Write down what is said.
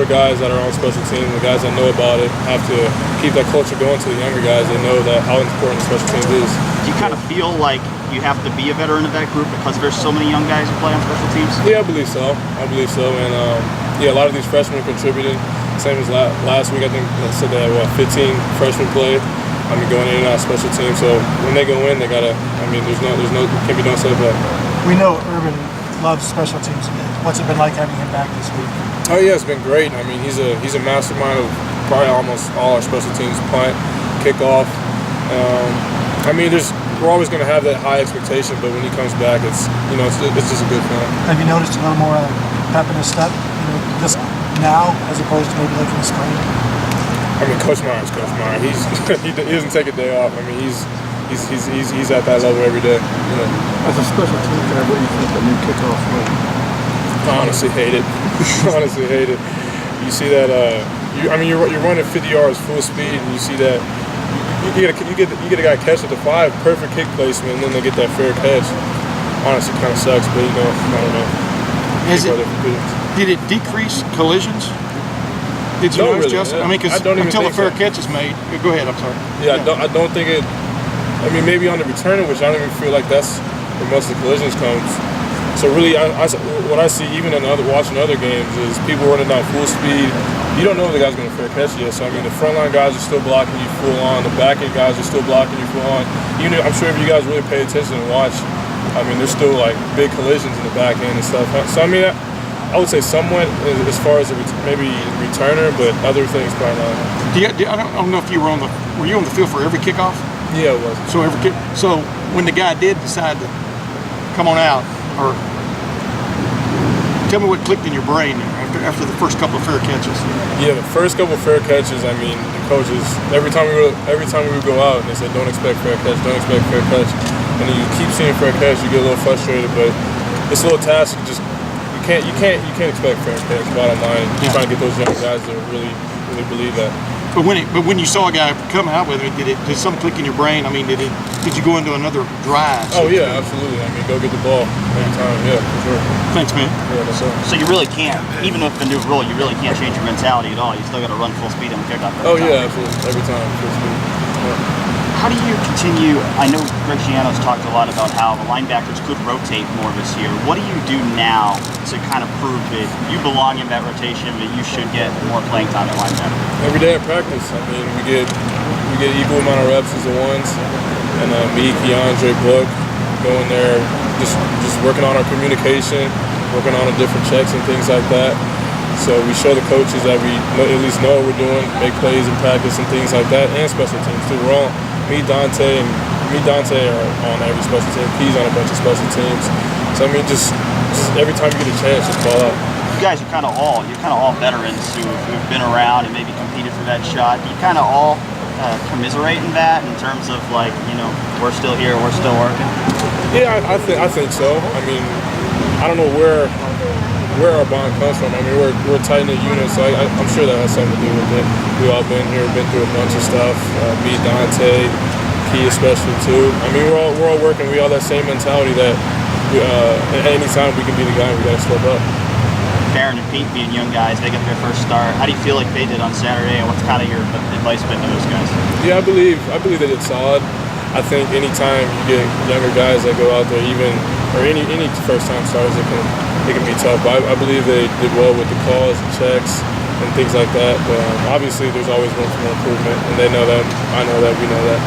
older guys that are on special teams, the guys that know about it, have to keep that culture going to the younger guys. They know that how important special teams is. Do you kind of feel like you have to be a veteran of that group because there's so many young guys who play on special teams? Yeah, I believe so. And yeah, a lot of these freshmen contributed. Same as last week, I think they said they had 15 freshmen played. I mean, going in and out of special teams. So when they go in, they gotta. I mean, can't be no setback. We know Urban loves special teams. What's it been like having him back this week? Oh yeah, it's been great. I mean, he's a mastermind of probably almost all our special teams: punt, kickoff. I mean, we're always going to have that high expectation, but when he comes back, it's just a good feeling. Have you noticed a little more pep in his step, this now as opposed to maybe like in the spring? I mean, Coach Meyer's Coach Meyer. He doesn't take a day off. I mean, he's at that level every day. As a special team guy, what do you think the new kickoff was? I honestly hate it. Honestly hate it. You see that? You're running 50 yards full speed, and you see that. You get a guy catch at the 5, perfect kick placement, and then they get that fair catch. Honestly, kind of sucks, but I don't know. Did it decrease collisions? Did you notice, really, Justin? I mean, because until a fair catch is made, go ahead. I'm sorry. Yeah, I don't think it. I mean, maybe on the returner, which I don't even feel like that's where most of the collisions comes. So really, what I see even in watching other games is people running down full speed. You don't know if the guy's going to fair catch yet. So I mean, the front line guys are still blocking you full on. The back end guys are still blocking you full on. I'm sure if you guys really pay attention and watch, I mean, there's still like big collisions in the back end and stuff. So I mean, I would say somewhat as far as maybe returner, but other things probably not. I don't know if you were were you on the field for every kickoff? Yeah, it was. So when the guy did decide to come on out, or tell me what clicked in your brain after the first couple of fair catches. Yeah, the first couple of fair catches. I mean, the coaches every time we would go out, and they said, "Don't expect fair catch, don't expect fair catch," and then you keep seeing fair catch, you get a little frustrated. But it's a little task. You can't expect fair catch. Bottom line, you're trying to get those young guys to really believe that. But when you saw a guy come out with it, did something click in your brain? I mean, did you go into another drive? Oh yeah, absolutely. I mean, go get the ball every time. Yeah, for sure. Thanks, man. Yeah, that's all. So you really can't, even with the new rule, you really can't change your mentality at all. You still got to run full speed on the kickoff. Oh yeah, absolutely. Every time, full speed. Yeah. How do you continue? I know Greg Schiano's talked a lot about how the linebackers could rotate more this year. What do you do now to kind of prove that you belong in that rotation, that you should get more playing time at linebacker? Every day at practice. I mean, we get equal amount of reps as the ones, and me, Keandre, Book, going there, just working on our communication, working on the different checks and things like that. So we show the coaches that we at least know what we're doing, make plays in practice and things like that, and special teams too. We're all me, Dante are on every special team. He's on a bunch of special teams. So I mean, just every time you get a chance, just ball out. You guys are kind of all veterans who've been around and maybe competed for that shot. Do you kind of all commiserate in that in terms of like, we're still here, we're still working? Yeah, I think so. I mean, I don't know where our bond comes from. I mean, we're a tight-knit unit, so I'm sure that has something to do with it. We've all been here, been through a bunch of stuff. Me, Dante, Key especially too. I mean, we're all working. We all that same mentality that at any time we can be the guy. We got to step up. Darren and Pete being young guys, they got their first start. How do you feel like they did on Saturday, and what's kind of your advice been to those guys? Yeah, I believe they did solid. I think anytime you get younger guys that go out there, any first-time starters, it can be tough. But I believe they did well with the calls, the checks, and things like that. But obviously, there's always room for more improvement, and they know that. I know that. We know that.